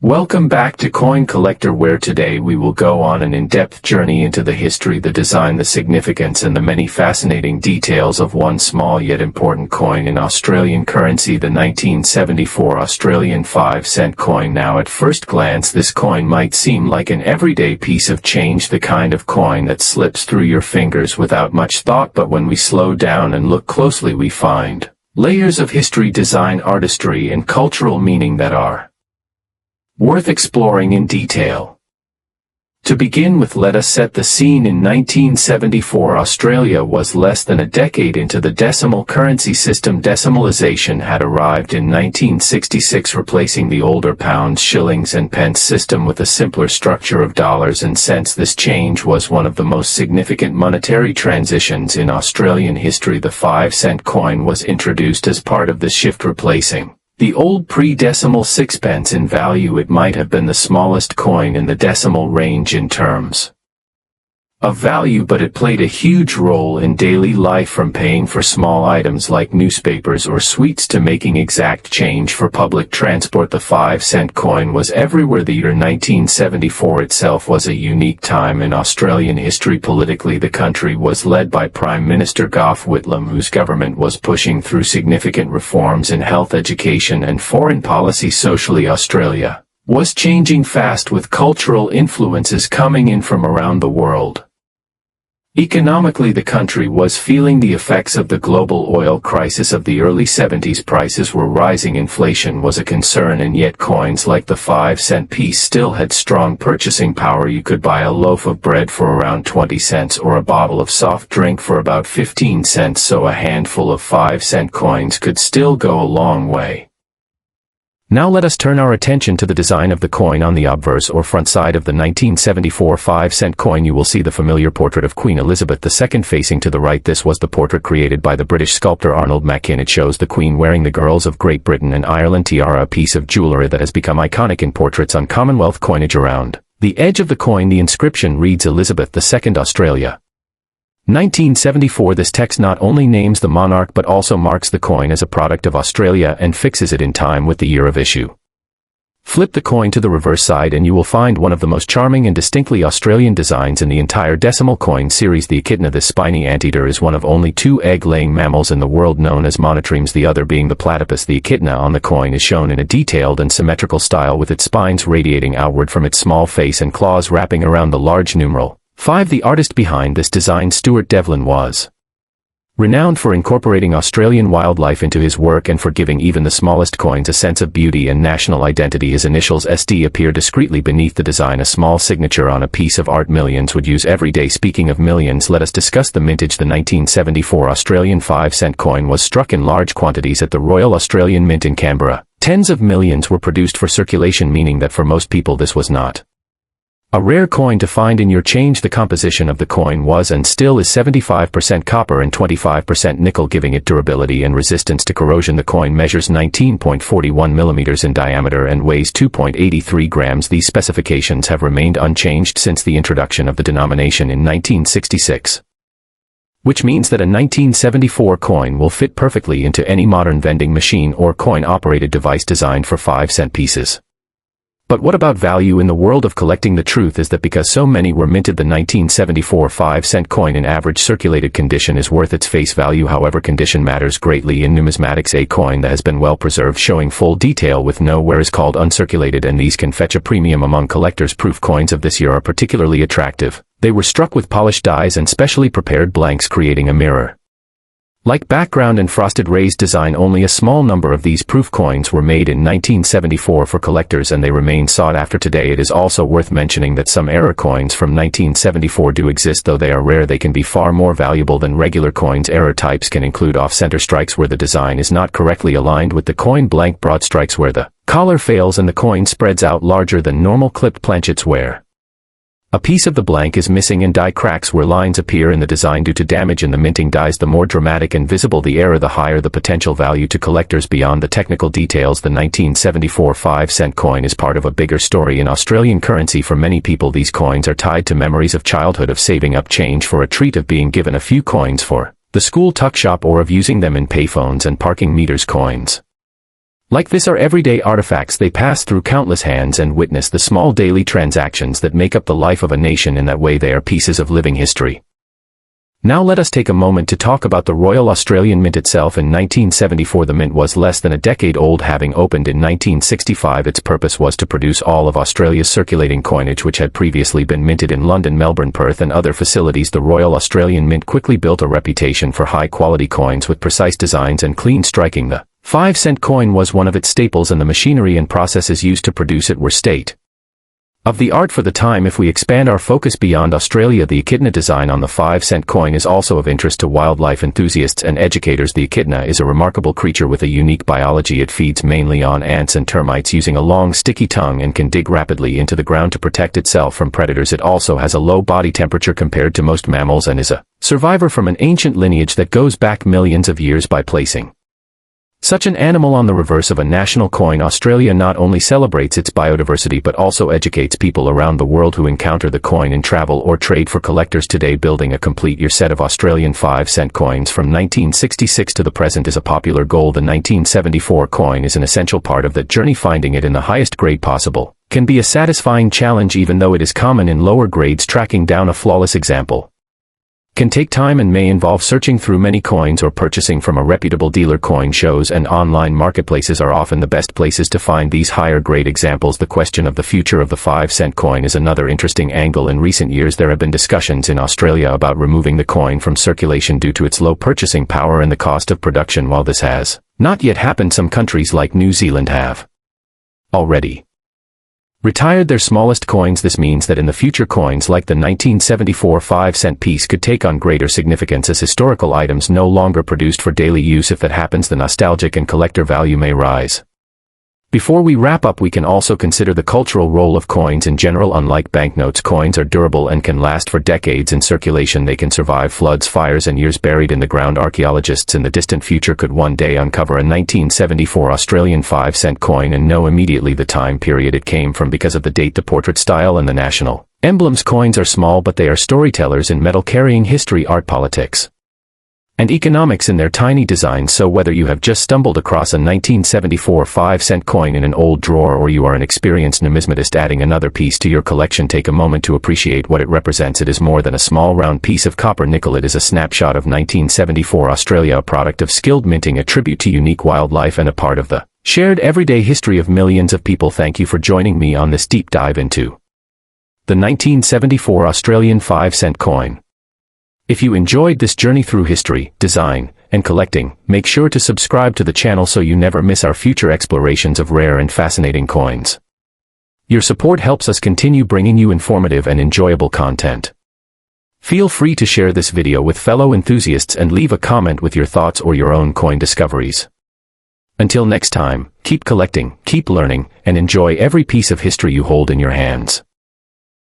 Welcome back to Coin Collector, where today we will go on an in-depth journey into the history, the design, the significance, and the many fascinating details of one small yet important coin in Australian currency, the 1974 Australian 5-cent coin. Now, at first glance, this coin might seem like an everyday piece of change, the kind of coin that slips through your fingers without much thought, but when we slow down and look closely, we find layers of history, design, artistry, and cultural meaning that are worth exploring in detail. To begin with, let us set the scene. In 1974, Australia was less than a decade into the decimal currency system. Decimalisation had arrived in 1966, replacing the older pounds, shillings, and pence system with a simpler structure of dollars and cents. This change was one of the most significant monetary transitions in Australian history. The 5-cent coin was introduced as part of this shift, replacing the old pre-decimal sixpence. In value, it might have been the smallest coin in the decimal range in terms of value, but it played a huge role in daily life, from paying for small items like newspapers or sweets to making exact change for public transport. The 5-cent coin was everywhere. The year 1974 itself was a unique time in Australian history. Politically, the country was led by Prime Minister Gough Whitlam, whose government was pushing through significant reforms in health, education, and foreign policy. Socially, Australia was changing fast, with cultural influences coming in from around the world. Economically, the country was feeling the effects of the global oil crisis of the early 70s. Prices were rising, inflation was a concern, and yet coins like the 5-cent piece still had strong purchasing power. You could buy a loaf of bread for around 20 cents or a bottle of soft drink for about 15 cents, so a handful of 5-cent coins could still go a long way. Now let us turn our attention to the design of the coin. On the obverse or front side of the 1974 5-cent coin, you will see the familiar portrait of Queen Elizabeth II facing to the right. This was the portrait created by the British sculptor Arnold Machin. It shows the Queen wearing the girls of Great Britain and Ireland tiara, a piece of jewellery that has become iconic in portraits on Commonwealth coinage. Around the edge of the coin, the inscription reads Elizabeth II, Australia, 1974. This text not only names the monarch but also marks the coin as a product of Australia and fixes it in time with the year of issue. Flip the coin to the reverse side and you will find one of the most charming and distinctly Australian designs in the entire decimal coin series, the echidna. This spiny anteater is one of only 2 egg-laying mammals in the world known as monotremes, the other being the platypus. The echidna on the coin is shown in a detailed and symmetrical style, with its spines radiating outward from its small face and claws wrapping around the large numeral 5. The artist behind this design, Stuart Devlin, was renowned for incorporating Australian wildlife into his work and for giving even the smallest coins a sense of beauty and national identity. His initials SD appear discreetly beneath the design, a small signature on a piece of art millions would use every day. Speaking of millions, let us discuss the mintage. The 1974 Australian 5-cent coin was struck in large quantities at the Royal Australian Mint in Canberra. Tens of millions were produced for circulation, meaning that for most people this was not a rare coin to find in your change. The composition of the coin was and still is 75% copper and 25% nickel, giving it durability and resistance to corrosion. The coin measures 19.41 millimeters in diameter and weighs 2.83 grams. These specifications have remained unchanged since the introduction of the denomination in 1966. Which means that a 1974 coin will fit perfectly into any modern vending machine or coin-operated device designed for 5-cent pieces. But what about value in the world of collecting? The truth is that because so many were minted, the 1974 5-cent coin in average circulated condition is worth its face value. However, condition matters greatly in numismatics. A coin that has been well preserved, showing full detail with no wear, is called uncirculated, and these can fetch a premium among collectors. Proof coins of this year are particularly attractive. They were struck with polished dies and specially prepared blanks, creating a mirror like background and frosted raised design. Only a small number of these proof coins were made in 1974 for collectors, and they remain sought after today. It is also worth mentioning that some error coins from 1974 do exist. Though they are rare, they can be far more valuable than regular coins. Error types can include off-center strikes where the design is not correctly aligned with the coin, blank broad strikes where the collar fails and the coin spreads out larger than normal, clipped planchets where a piece of the blank is missing, and die cracks where lines appear in the design due to damage in the minting dies. The more dramatic and visible the error, the higher the potential value to collectors. Beyond the technical details, the 1974 5-cent coin is part of a bigger story in Australian currency. For many people, these coins are tied to memories of childhood, of saving up change for a treat, of being given a few coins for the school tuck shop, or of using them in payphones and parking meters. Coins Like this are everyday artifacts. They pass through countless hands and witness the small daily transactions that make up the life of a nation. In that way they are pieces of living history. Now let us take a moment to talk about the Royal Australian Mint itself. In 1974 the mint was less than a decade old, having opened in 1965. Its purpose was to produce all of Australia's circulating coinage, which had previously been minted in London, Melbourne, Perth and other facilities. The Royal Australian Mint quickly built a reputation for high-quality coins with precise designs and clean striking. The 5-cent coin was one of its staples, and the machinery and processes used to produce it were state of the art for the time. If we expand our focus beyond Australia, the echidna design on the 5-cent coin is also of interest to wildlife enthusiasts and educators. The echidna is a remarkable creature with a unique biology. It feeds mainly on ants and termites using a long sticky tongue and can dig rapidly into the ground to protect itself from predators. It also has a low body temperature compared to most mammals and is a survivor from an ancient lineage that goes back millions of years. By placing such an animal on the reverse of a national coin, Australia not only celebrates its biodiversity but also educates people around the world who encounter the coin in travel or trade. For collectors today, building a complete year set of Australian 5-cent coins from 1966 to the present is a popular goal. The 1974 coin is an essential part of that journey. Finding it in the highest grade possible can be a satisfying challenge, even though it is common in lower grades. Tracking down a flawless example can take time and may involve searching through many coins or purchasing from a reputable dealer. Coin shows and online marketplaces are often the best places to find these higher grade examples. The question of the future of the 5-cent coin is another interesting angle. In recent years there have been discussions in Australia about removing the coin from circulation due to its low purchasing power and the cost of production. While this has not yet happened, some countries like New Zealand have already retired their smallest coins. This means that in the future coins like the 1974 5-cent piece could take on greater significance as historical items no longer produced for daily use. If that happens, the nostalgic and collector value may rise. Before we wrap up, we can also consider the cultural role of coins in general. Unlike banknotes, coins are durable and can last for decades in circulation. They can survive floods, fires and years buried in the ground. Archaeologists in the distant future could one day uncover a 1974 Australian 5-cent coin and know immediately the time period it came from because of the date, the portrait style and the national emblems. Coins are small, but they are storytellers in metal, carrying history, art, politics and economics in their tiny designs. So whether you have just stumbled across a 1974 5-cent coin in an old drawer or you are an experienced numismatist adding another piece to your collection, take a moment to appreciate what it represents. It is more than a small round piece of copper nickel. It is a snapshot of 1974 Australia, a product of skilled minting, a tribute to unique wildlife and a part of the shared everyday history of millions of people. Thank you for joining me on this deep dive into the 1974 Australian 5-cent coin. If you enjoyed this journey through history, design, and collecting, make sure to subscribe to the channel so you never miss our future explorations of rare and fascinating coins. Your support helps us continue bringing you informative and enjoyable content. Feel free to share this video with fellow enthusiasts and leave a comment with your thoughts or your own coin discoveries. Until next time, keep collecting, keep learning, and enjoy every piece of history you hold in your hands.